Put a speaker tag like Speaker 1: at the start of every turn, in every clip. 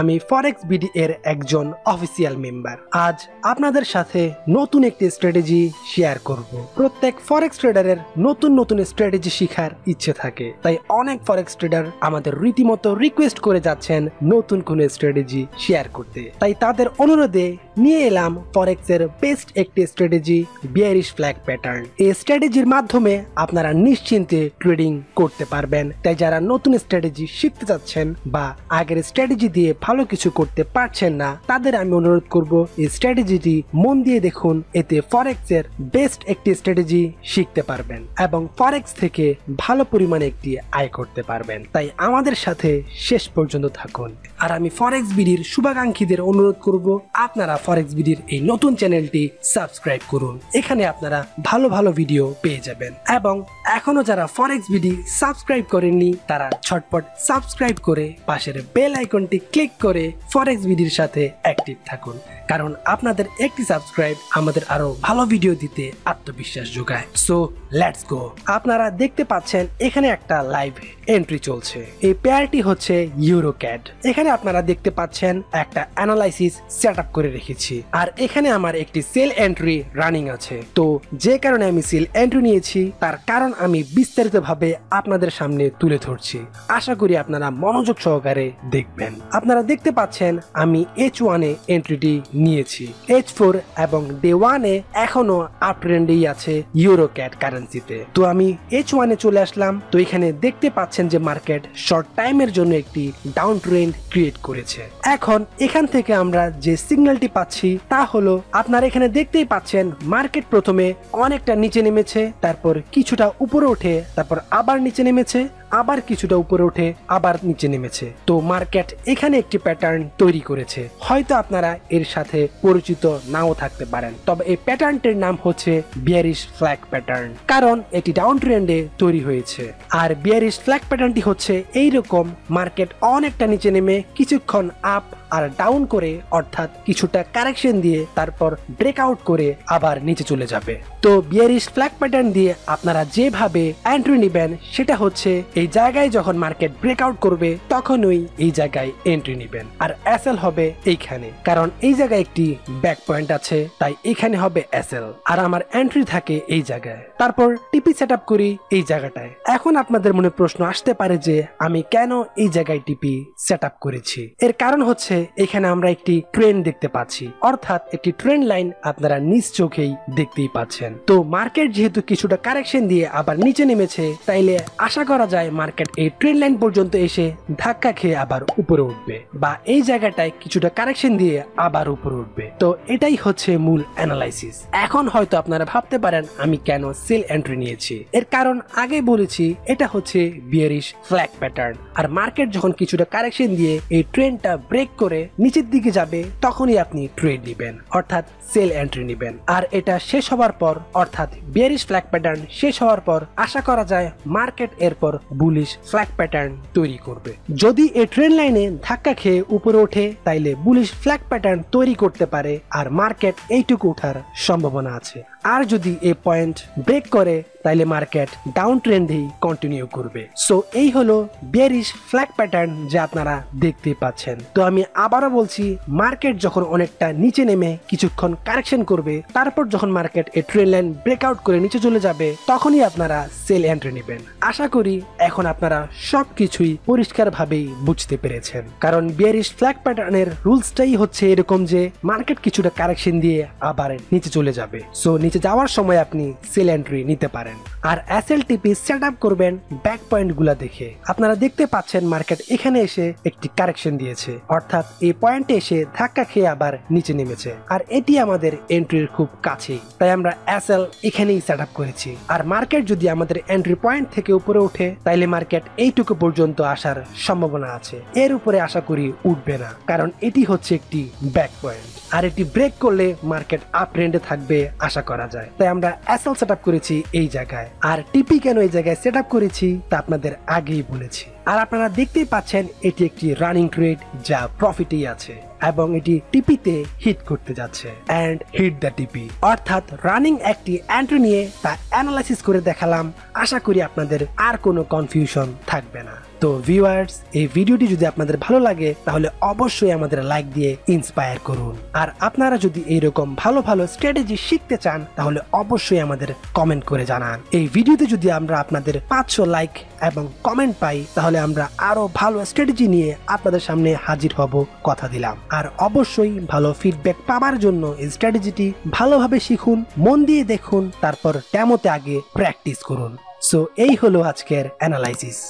Speaker 1: আমি ফরেক্স বিডি এর একজন অফিসিয়াল মেম্বার। আজ আপনাদের সাথে নতুন একটি স্ট্র্যাটেজি শেয়ার করব। প্রত্যেক ফরেক্স ট্রেডারের নতুন নতুন স্ট্র্যাটেজি শেখার ইচ্ছে থাকে, তাই অনেক ফরেক্স ট্রেডার আমাদের রীতিমতো রিকোয়েস্ট করে যাচ্ছেন নতুন কোন স্ট্র্যাটেজি শেয়ার করতে। তাই তাদের অনুরোধে নিয়ে এলাম ফরেক্স এর বেস্ট একটি স্ট্র্যাটেজি, বিয়ারিশ ফ্ল্যাগ প্যাটার্ন। এই স্ট্র্যাটেজির মাধ্যমে আপনারা নিশ্চিন্তে ট্রেডিং করতে পারবেন। তাই যারা নতুন স্ট্র্যাটেজি শিখতে চাচ্ছেন বা আগের স্ট্র্যাটেজি দিয়ে ভালো কিছু করতে পারছেন না, তাদের আমি অনুরোধ করব এই স্ট্র্যাটেজিটি মন দিয়ে দেখুন। এতে ফরেক্স এর বেস্ট একটি স্ট্র্যাটেজি শিখতে পারবেন এবং ফরেক্স থেকে ভালো পরিমাণে একটি আয় করতে পারবেন। তাই আমাদের সাথে শেষ পর্যন্ত থাকুন। আর আমি ফরেক্স বিডির শুভাকাঙ্ক্ষীদের অনুরোধ করব আপনারা ফরেক্স বিডির এই নতুন চ্যানেলটি সাবস্ক্রাইব করুন। এখানে আপনারা ভালো ভালো ভিডিও পেয়ে যাবেন এবং এখনো যারা ফরেক্স বিডি সাবস্ক্রাইব করেননি তারা ঝটপট সাবস্ক্রাইব করে পাশের বেল আইকনটি ক্লিক করে ফরেক্স বিডির সাথে অ্যাক্টিভ থাকুন, কারণ আপনাদের একটি সাবস্ক্রাইব আমাদের আরো ভালো ভিডিও দিতে আত্মবিশ্বাস যোগায়। So let's go. আপনারা দেখতে পাচ্ছেন এখানে একটা লাইভ এন্ট্রি চলছে। এই পেয়ারটি হচ্ছে ইউরো ক্যাড। এখানে আপনারা দেখতে পাচ্ছেন একটা অ্যানালাইসিস সেটআপ করে রেখেছি, আর এখানে আমার একটি সেল এন্ট্রি রানিং আছে। তো যে কারণে আমি সেল এন্ট্রি নিয়েছি তার কারণ আমি বিস্তারিতভাবে আপনাদের সামনে তুলে ধরছি। আশা করি আপনারা মনোযোগ সহকারে দেখবেন। আপনারা দেখতে পাচ্ছেন আমি H1 এ এন্ট্রিটি নিয়েছি। H4 এবং ডে 1 এ এখনো আপ ট্রেন্ডেই আছে ইউরো ক্যাড কারেন্সিতে। তো আমি H1 এ চলে আসলাম। তো এখানে দেখতে পাচ্ছেন যে মার্কেট শর্ট টাইমের জন্য একটি ডাউন ট্রেন্ড ক্রিয়েট করেছে। এখন এখান থেকে আমরা যে সিগন্যালটি পাচ্ছি তা হলো, আপনারা এখানে দেখতেই পাচ্ছেন মার্কেট প্রথমে অনেকটা নিচে নেমেছে, তারপর কিছুটা উপরে ওঠে, তারপর আবার নিচে নেমেছে, আবার কিছুটা উপরে উঠে আবার নিচে নেমেছে। তো মার্কেট এখানে একটি প্যাটার্ন তৈরি করেছে। হয়তো আপনারা এর সাথে পরিচিত নাও থাকতে পারেন, তবে এই প্যাটার্নটির নাম হচ্ছে বিয়ারিশ ফ্ল্যাগ প্যাটার্ন, কারণ এটি ডাউন ট্রেন্ডে তৈরি হয়েছে। আর বিয়ারিশ ফ্ল্যাগ প্যাটার্নটি হচ্ছে এইরকম, মার্কেট অনেকটা নিচে নেমে কিছুক্ষণ আপ আর ডাউন করে, অর্থাৎ কিছুটা কারেকশন দিয়ে তারপর ব্রেকআউট করে আবার নিচে চলে যাবে। তো বিয়ারিশ ফ্ল্যাগ প্যাটার্ন দিয়ে আপনারা যেভাবে এন্ট্রি নেবেন সেটা হচ্ছে এই জায়গায় যখন মার্কেট ব্রেকআউট করবে তখনই এই জায়গায় এন্ট্রি নেবেন, আর এসএল হবে এইখানে, কারণ এই জায়গায় একটি ব্যাক পয়েন্ট আছে, তাই এখানে হবে এসএল, আর আমার এন্ট্রি থাকে এই জায়গায়। তারপর টিপি সেটআপ করি এই জায়গাটায়। এখন আপনাদের মনে প্রশ্ন আসতে পারে যে আমি কেন এই জায়গায় টিপি সেটআপ করেছি। এর কারণ হচ্ছে এখানে আমরা একটি ট্রেন্ড দেখতে পাচ্ছি, অর্থাৎ একটি ট্রেন্ড লাইন আপনারা নিজ চোখেই দেখতেই পাচ্ছেন। তো মার্কেট যেহেতু কিছুটা কারেকশন দিয়ে আবার নিচে নেমেছে, তাইলে আশা করা যায় মার্কেট এই ট্রেন্ড লাইন পর্যন্ত এসে ধাক্কা খেয়ে আবার উপরে উঠবে, বা এই জায়গাটায় কিছুটা কারেকশন দিয়ে আবার উপরে উঠবে। তো এটাই হচ্ছে মূল অ্যানালাইসিস। এখন হয়তো আপনারা ভাবতে পারেন আমি কেন সেল এন্ট্রি নিয়েছি। এর কারণ আগে বলেছি, এটা হচ্ছে বিয়ারিশ ফ্ল্যাগ প্যাটার্ন, আর মার্কেট যখন কিছুটা কারেকশন দিয়ে এই ট্রেন্ডটা ব্রেক করে নিচের দিকে যাবে তখনই আপনি ট্রেড নেবেন, অর্থাৎ সেল এন্ট্রি নেবেন। আর এটা শেষ হওয়ার পর, অর্থাৎ বিয়ারিশ ফ্ল্যাগ প্যাটার্ন শেষ হওয়ার পর আশা করা যায় মার্কেট এরপর বুলিশ ফ্ল্যাগ প্যাটার্ন তৈরি করবে। যদি এই ট্রেন্ড লাইনে ধাক্কা খেয়ে উপরে ওঠে তাইলে বুলিশ ফ্ল্যাগ প্যাটার্ন তৈরি করতে পারে, আর মার্কেট এইটুকু ওঠার সম্ভাবনা আছে। আর যদি এই পয়েন্ট ব্রেক করে তাইলে মার্কেট ডাউন ট্রেন্ডেই কন্টিনিউ করবে। সো এই হলো বিয়ারিশ ফ্ল্যাগ প্যাটার্ন যা আপনারা দেখতে পাচ্ছেন। তো আমি আবারও বলছি, মার্কেট যখন অনেকটা নিচে নেমে কিছুক্ষণ কারেকশন করবে, তারপর যখন মার্কেট এই ট্রেন্ড লাইন ব্রেকআউট করে নিচে চলে যাবে তখনই আপনারা সেল এন্ট্রি নেবেন। আশা করি এখন আপনারা সবকিছুই পরিষ্কারভাবেই বুঝতে পেরেছেন, কারণ বিয়ারিশ ফ্ল্যাগ প্যাটার্নের রুলসটাই হচ্ছে এরকম যে মার্কেট কিছুটা কারেকশন দিয়ে আবার নিচে চলে যাবে। সো নিচে যাওয়ার সময় আপনি সেল এন্ট্রি নিতে পারেন, আর এসএলটিপি সেটআপ করবেন ব্যাক পয়েন্ট গুলা দেখে। আপনারা দেখতে পাচ্ছেন মার্কেট এখানে এসে একটি কারেকশন দিয়েছে, অর্থাৎ এই পয়েন্টে এসে ধাক্কা খেয়ে আবার নিচে নেমেছে, আর এটি আমাদের এন্ট্রির খুব কাছেই, তাই আমরা এসএল এখানেই সেটআপ করেছি। আর মার্কেট যদি আমাদের এন্ট্রি পয়েন্ট থেকে উপরে ওঠে তাইলে মার্কেট এইটুকু পর্যন্ত আসার সম্ভাবনা আছে, এর উপরে আশা করি উঠবে না, কারণ এটি হচ্ছে একটি ব্যাক পয়েন্ট, আর এটি ব্রেক করলে মার্কেট আপ ট্রেন্ডে থাকবে আশা করা যায়। তাই আমরা এসএল সেটআপ করেছি এই জায়গায়। আর টিপি কেন এই জায়গায় সেটআপ করেছি তা আপনাদের আগেই বলেছি। আর আপনারা দেখতেই পাচ্ছেন এটি একটি রানিং ট্রেড যা প্রফিটেই আছে, এবং এটি টিপিতে হিট করতে যাচ্ছে এন্ড হিট দ্য টিপি, অর্থাৎ রানিং একটি এন্ট্রি নিয়ে তা অ্যানালাইসিস করে দেখালাম। আশা করি আপনাদের আর কোনো কনফিউশন থাকবে না। তো ভিউয়ার্স, এই ভিডিওটি যদি আপনাদের ভালো লাগে তাহলে অবশ্যই আমাদের লাইক দিয়ে ইন্সপায়ার করুন। আর আপনারা যদি এইরকম ভালো ভালো স্ট্র্যাটেজি শিখতে চান তাহলে অবশ্যই আমাদের কমেন্ট করে জানান। এই ভিডিওতে যদি আমরা আপনাদের 500 লাইক এবং কমেন্ট পাই তাহলে আমরা আরো ভালো স্ট্র্যাটেজি নিয়ে আপনাদের সামনে হাজির হব, কথা দিলাম। আর অবশ্যই ভালো ফিডব্যাক পাওয়ার জন্য এই স্ট্র্যাটেজিটি ভালোভাবে শিখুন, মন দিয়ে দেখুন, তারপর ডেমোতে আগে প্র্যাকটিস করুন। সো এই হলো আজকের অ্যানালাইসিস।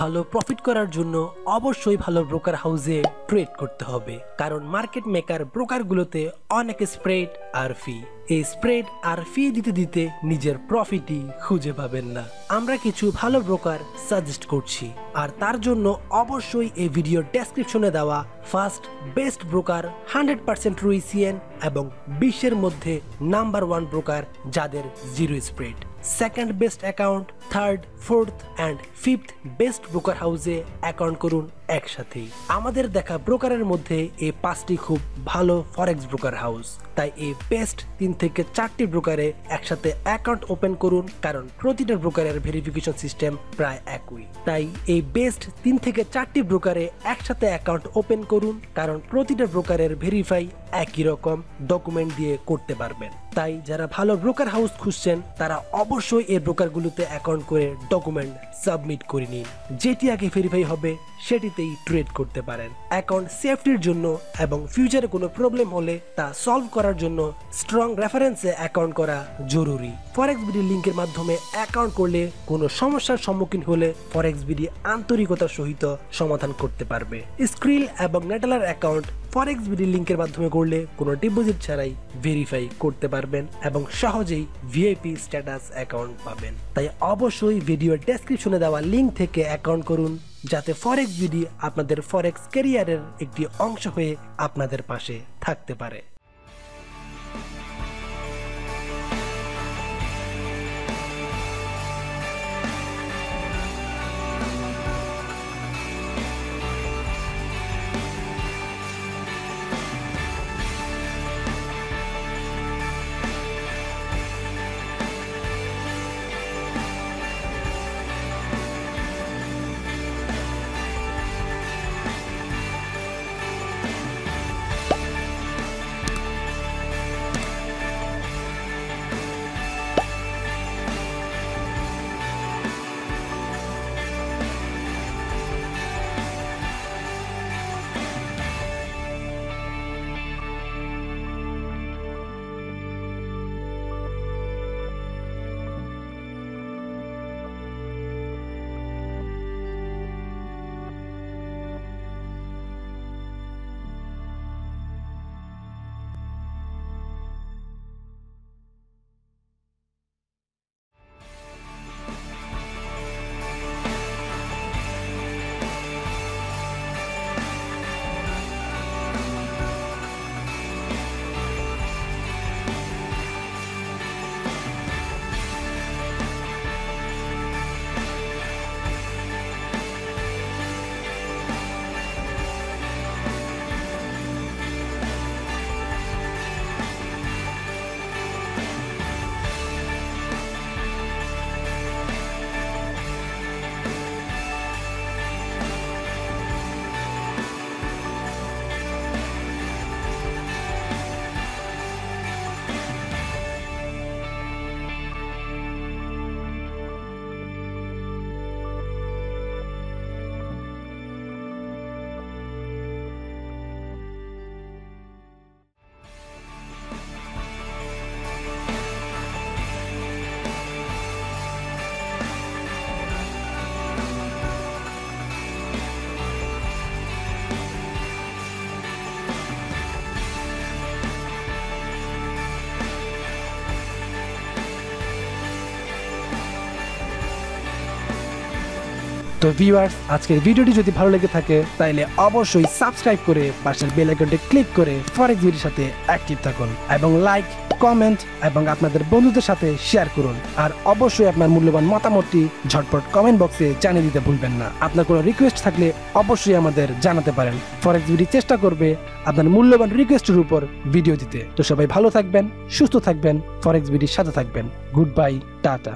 Speaker 1: ভালো প্রফিট করার জন্য অবশ্যই ভালো ব্রোকার হাউসে ট্রেড করতে হবে, কারণ মার্কেট মেকার ব্রোকারগুলোতে অনেক স্প্রেড আর ফি। এই স্প্রেড আর ফি দিতে দিতে নিজের প্রফিটই খুঁজে পাবেন না। আমরা কিছু ভালো ব্রোকার সাজেস্ট করছি, আর তার জন্য অবশ্যই এই ভিডিও ডেসক্রিপশনে দেওয়া ফার্স্ট বেস্ট ব্রোকার 100% রুইসিয়ান এবং বিশ্বের মধ্যে নাম্বার 1 ব্রোকার যাদের zero spread, second best account, third, fourth and fifth best broker হাউসে অ্যাকাউন্ট করুন একসাথেই। আমাদের দেখা ব্রোকারের মধ্যে এই 5টি খুব ভালো ফরেক্স ব্রোকার হাউস, তাই এই বেস্ট 3 থেকে 4টি ব্রোকারে একসাথে অ্যাকাউন্ট ওপেন করুন, কারণ প্রতিটা ব্রোকারের ভেরিফিকেশন সিস্টেম প্রায় একই। তাই এই বেস্ট 3 থেকে 4টি ব্রোকারে একসাথে অ্যাকাউন্ট ওপেন করুন, কারণ প্রতিটা ব্রোকারের ভেরিফাই একই রকম ডকুমেন্ট দিয়ে করতে পারবেন। তাই যারা ভালো ব্রোকার হাউস খুঁজছেন তারা অবশ্যই এই ব্রোকারগুলোতে অ্যাকাউন্ট করে ডকুমেন্ট সাবমিট করে নিন। যেটি আগে ভেরিফাই হবে সেটিতেই ট্রেড করতে পারেন। অ্যাকাউন্ট সেফটির জন্য এবং ফিউচারে কোনো প্রবলেম হলে তা সলভ করার জন্য স্ট্রং রেফারেন্সে অ্যাকাউন্ট করা জরুরি। ফরেক্স বিডি লিংকের মাধ্যমে অ্যাকাউন্ট করলে কোনো সমস্যার সম্মুখীন হলে ফরেক্স বিডি আন্তরিকতার সহিত সমাধান করতে পারবে। স্ক্রিল এবং নেটালার অ্যাকাউন্ট ফরেক্স বিডি লিংকের মাধ্যমে করলে কোনো ডিপোজিট ছাড়াই ভেরিফাই করতে পারবেন এবং সহজেই ভিআইপি স্ট্যাটাস অ্যাকাউন্ট পাবেন। তাই অবশ্যই ভিডিওর ডেসক্রিপশনে দেওয়া লিংক থেকে অ্যাকাউন্ট করুন, যাতে ফরেক্স বিডি আপনাদের ফরেক্স ক্যারিয়ারের একটি অংশ হয়ে আপনাদের পাশে থাকতে পারে। তো ভিউয়ার্স, আজকের ভিডিওটি যদি ভালো লেগে থাকে তাহলে অবশ্যই সাবস্ক্রাইব করে পাশের বেল আইকনটি ক্লিক করে ফরেক্স বিডির সাথে অ্যাক্টিভ থাকুন এবং লাইক, কমেন্ট এবং আপনাদের বন্ধুদের সাথে শেয়ার করুন। আর অবশ্যই আপনার মূল্যবান মতামতটি ঝটপট কমেন্ট বক্সে জানিয়ে দিতে ভুলবেন না। আপনার কোনো রিকোয়েস্ট থাকলে অবশ্যই আমাদের জানাতে পারেন। ফরেক্স বিডি চেষ্টা করবে আপনার মূল্যবান রিকোয়েস্টের উপর ভিডিও দিতে। তো সবাই ভালো থাকবেন, সুস্থ থাকবেন, ফরেক্স বিডির সাথে থাকবেন। Good bye, tata.